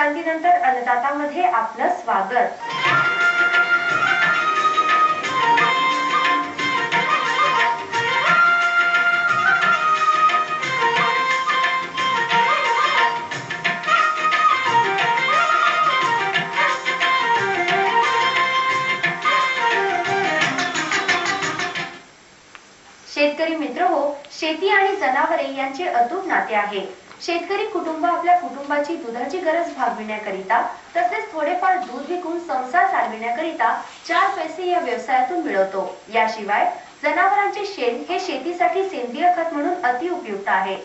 विश्रांतीनंतर अन्नदातामध्ये आपलं स्वागत। शेतकरी मित्र हो, शेती आणि जनावरे यांचे अतूट नाते आहे। शेतकरी कुटुंब आपल्या कुटुंबाची दुधाची गरज भागविण्याकरिता तसेच थोडेफार दूध विकून संसार चालविण्याकरिता 4 पैसे या व्यवसायातून मिळवतो। याशिवाय जनावरांचे शेण हे शेतीसाठी सेंद्रिय खत म्हणून अतिउपयुक्त आहे।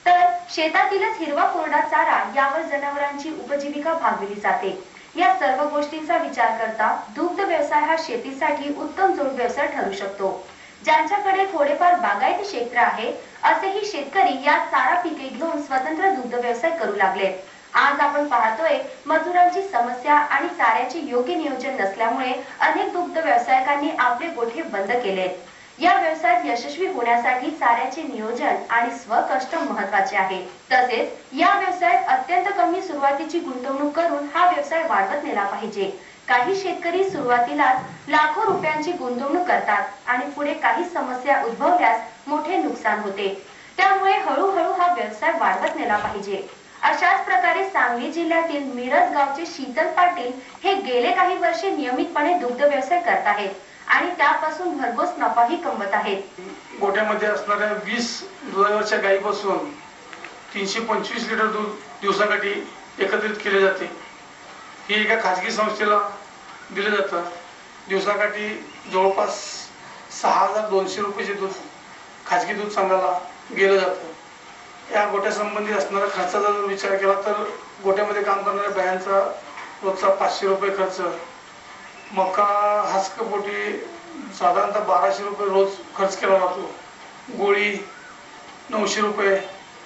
तर शेतातीलच हिरवा कोरडा चारा यावर जनावरांची उपजीविका भागविली जाते। या सर्व गोष्टींचा विचार करता दुग्ध व्यवसाय हा शेतीसाठी उत्तम जोड व्यवसाय ठरू शकतो। ज्यांच्याकडे थोडेफार बागायती क्षेत्र आहे असेही शेतकरी या चारा पिके घेऊन स्वतंत्र दुग्ध व्यवसाय करू लागले। आज आपण पाहतोय मजुरांची समस्या आणि चाऱ्याचे योग्य नियोजन नसल्यामुळे अनेक दुग्ध व्यावसायिकांनी आपले गोठे बंद केलेत। या व्यवसायात यशस्वी होण्यासाठी चाऱ्याचे नियोजन आणि स्वकष्ट महत्त्वाचे आहे। तसेच या व्यवसायात अत्यंत कमी सुरुवातीची गुंतवणूक करून हा व्यवसाय वाढवत नेला पाहिजे। काही शेतकरी सुरुवातीलाच लाखो रुपयांची गुंतवणूक करतात आणि पुढे काही समस्या उद्भवल्यास मोठे नुकसान होते। त्यामुळे हळूहळू हा व्यवसाय वाढवत नेला पाहिजे। अशाच प्रकारे सांगली जिल्ह्यातील मिरज गावचे शीतल पाटील हे गेले काही वर्षे नियमितपणे दुग्ध व्यवसाय करत आहेत आणि त्यापासून भरघोस नफाही कमवत आहेत। गोठ्यामध्ये असणाऱ्या 20 दुधावरच्या गायीपासून 325 लिटर दूध दिवसाकाठी एकत्रित केले जाते। ही एका खाजगी संस्थेला दिले जातं। दिवसाकाठी जवळपास 6200 रुपयाचे दूध खाजगी दूध संघाला गेलं जातं। या गोठ्यासंबंधी असणारा खर्चाचा जर विचार केला तर गोठ्यामध्ये काम करणाऱ्या बायांचा रोजचा 500 रुपये खर्च, मका हासकपोटी साधारणतः 1200 रुपये रोज खर्च केला जातो, गोळी 900 रुपये,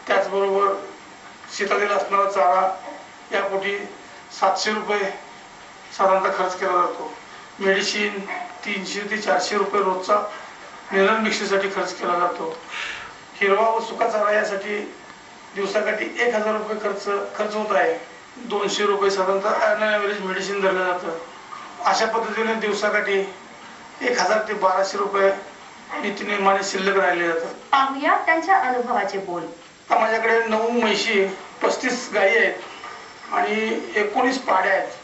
त्याचबरोबर शेतातील असणारा चारा यापोटी 700 रुपये साधारणतः खर्च केला जातो। मेडिसिन 300 ते 400 रुपये रोजचा मिनरल मिक्सरसाठी खर्च केला जातो। हिरवा व सुका चारा यासाठी दिवसाकाठी 1000 रुपये खर्च होत आहे। 200 रुपये साधारणतः ॲव्हरेज मेडिसिन धरलं जातं। अशा पद्धतीने दिवसाकाठी 1000 ते 1200 रुपये नित्यनियमाने शिल्लक राहिले जातात। पाहूया त्यांच्या अनुभवाचे बोल। आता माझ्याकडे 9 म्हशी, 35 गायी आहेत आणि 19 पाड्या आहेत।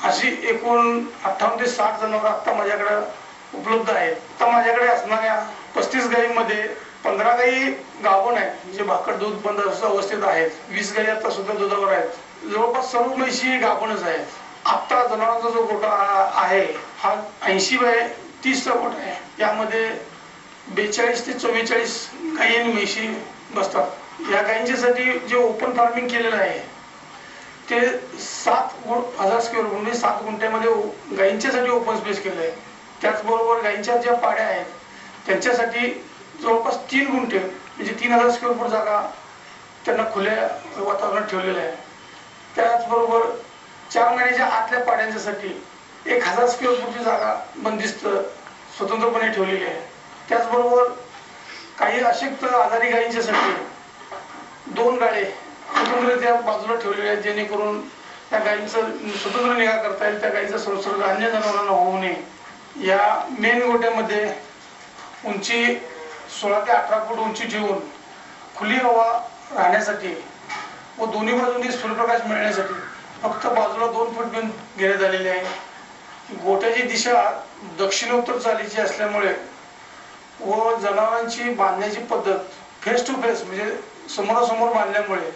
अशी एकूण 58 ते 60 जनावर आता माझ्याकडे उपलब्ध आहेत। आता माझ्याकडे असणाऱ्या 35 गायींमध्ये 15 गायी गाभण आहेत, जे भाकड दूध बंद अवस्थेत आहेत। 20 गायी आता सुद्धा दुधावर आहेत। जवळपास सर्व म्हशी गाभणच आहेत। आता जनावरांचा जो गोठा आहे हा 80 बाय 30 चा गोठा आहे। यामध्ये 42 ते 44 गायी आणि म्हशी बसतात। या गायींच्यासाठी जे ओपन फार्मिंग केलेलं आहे ते 7,000 स्क्वेअर फूट म्हणजे 7 गुंठ्यामध्ये गायींच्यासाठी ओपन स्पेस केलं आहे। त्याचबरोबर गायींच्या ज्या पाड्या आहेत त्यांच्यासाठी जवळपास 3 गुंठे म्हणजे 3000 स्क्वेअर फूट जागा त्यांना खुल्या वातावरणात ठेवलेलं आहे। त्याचबरोबर 4 महिन्याच्या आतल्या पाड्यांच्यासाठी 1000 स्क्वेअर फूटची जागा बंदिस्त स्वतंत्रपणे ठेवलेली आहे। त्याचबरोबर काही अशक्त आजारी गायींच्यासाठी 2 गाळे स्वतंत्र त्या बाजूला ठेवलेले आहेत, जेणेकरून त्या गायींचं स्वतंत्र निगा करता येईल, त्या गायीचा संसर्ग अन्य जनावरांना होऊ नये। या मेन गोठ्यामध्ये उंची 16 ते 18 फूट उंची ठेवून खुली हवा राहण्यासाठी व दोन्ही बाजूंनी सूर्यप्रकाश मिळण्यासाठी फक्त बाजूला 2 फूट घेण्यात आलेले आहे। गोठ्याची दिशा दक्षिणोत्तर चालीची असल्यामुळे व जनावरांची बांधण्याची पद्धत फेस टू फेस म्हणजे समोरासमोर बांधल्यामुळे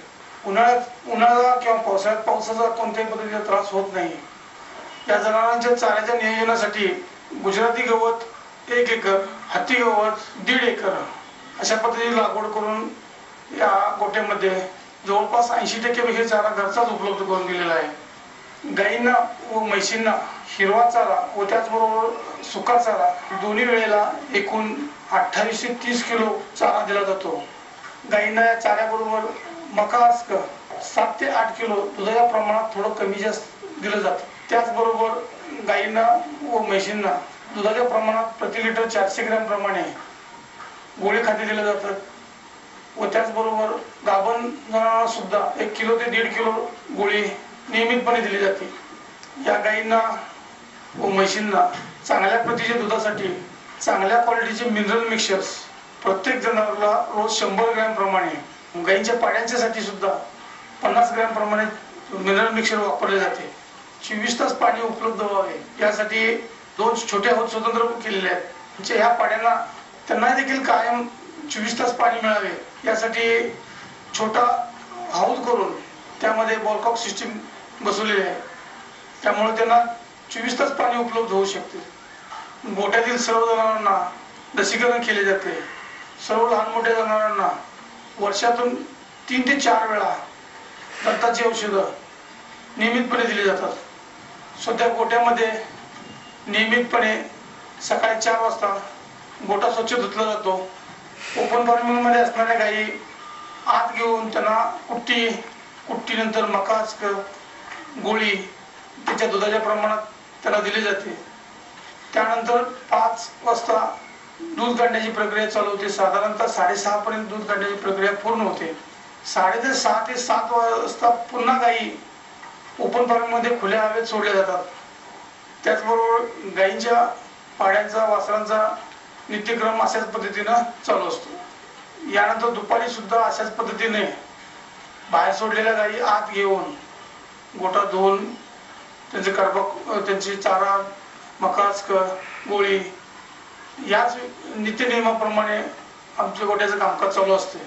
उन्हाळा किंवा पावसाचा कोणत्याही पद्धतीचा त्रास होत नाही। या जनावरांच्या चाऱ्याच्या नियोजनासाठी गुजराती गवत 1 एकर, हत्ती गवत 1.5 एकर अशा पद्धतीने लागवड करून या गोठ्यामध्ये जवळपास 80% हे चारा घरचाच उपलब्ध करून दिलेला आहे। गायींना व म्हशींना हिरवा चारा व त्याचबरोबर सुका चारा दोन्ही वेळेला एकूण 28 ते 30 किलो चारा दिला जातो। गायींना या चाऱ्याबरोबर मका हास्क 7 ते 8 किलो दुधाच्या प्रमाणात थोडं कमी जास्त दिलं जातं। त्याचबरोबर गायींना व म्हशींना दुधाच्या प्रमाणात प्रति लिटर 400 ग्रॅम प्रमाणे गोळी खाते दिले जातात व त्याचबरोबर गाभण जनावरांना सुद्धा 1 किलो ते 1.5 किलो गोळी नियमितपणे दिली जाते. या गायींना व म्हशींना चांगल्या प्रतीच्या दुधासाठी चांगल्या क्वालिटीचे मिनरल मिक्सचर्स प्रत्येक जनावराला रोज 100 ग्रॅम प्रमाणे, गायींच्या पाड्यांच्यासाठी सुद्धा 50 ग्रॅम प्रमाणे मिनरल मिक्सचर वापरले जाते. 24 तास पाणी उपलब्ध व्हावे यासाठी 2 छोटे हौद स्वतंत्र केलेले आहेत. ह्या पाड्यांना त्यांना देखील कायम 24 तास पाणी मिळावे यासाठी छोटा हौद करून त्यामध्ये बॉलकॉक सिस्टीम बसवलेली आहे. त्यामुळे त्यांना 24 तास पाणी उपलब्ध होऊ शकते. गोठ्यातील सर्व जनावरांना लसीकरण केले जाते. सर्व लहान मोठ्या जनावरांना वर्षातून 3 ते 4 वेळा दंताची औषधं नियमितपणे दिली जातात. सध्या गोठ्यामध्ये नियमितपणे सकाळी 4 वाजता गोठा स्वच्छ धुतला जातो. ओपन फार्मिंग मध्ये असणाऱ्या गायी आत घेऊन त्यांना कुट्टीनंतर मकाच गोळी त्याच्या दुधाच्या प्रमाणात त्यांना दिली जाते. त्यानंतर 5 वाजता दूध काढण्याची प्रक्रिया चालू होते. साधारणतः 6:30 पर्यंत दूध काढण्याची प्रक्रिया पूर्ण होते. 6:30 ते 7 वाजता पुन्हा गायी ओपन फार्मिंग मध्ये खुल्या हवेत सोडल्या जातात. त्याचबरोबर गायींच्या पाड्यांचा वासरांचा नित्यक्रम अशाच पद्धतीनं चालू असतो. यानंतर दुपारी सुद्धा अशाच पद्धतीने बाहेर सोडलेल्या गायी आत घेऊन गोठा धुवून त्यांची चारा, मकाच गोळी याच नित्य नियमाप्रमाणे आमच्या गोठ्याचं कामकाज चालू असते.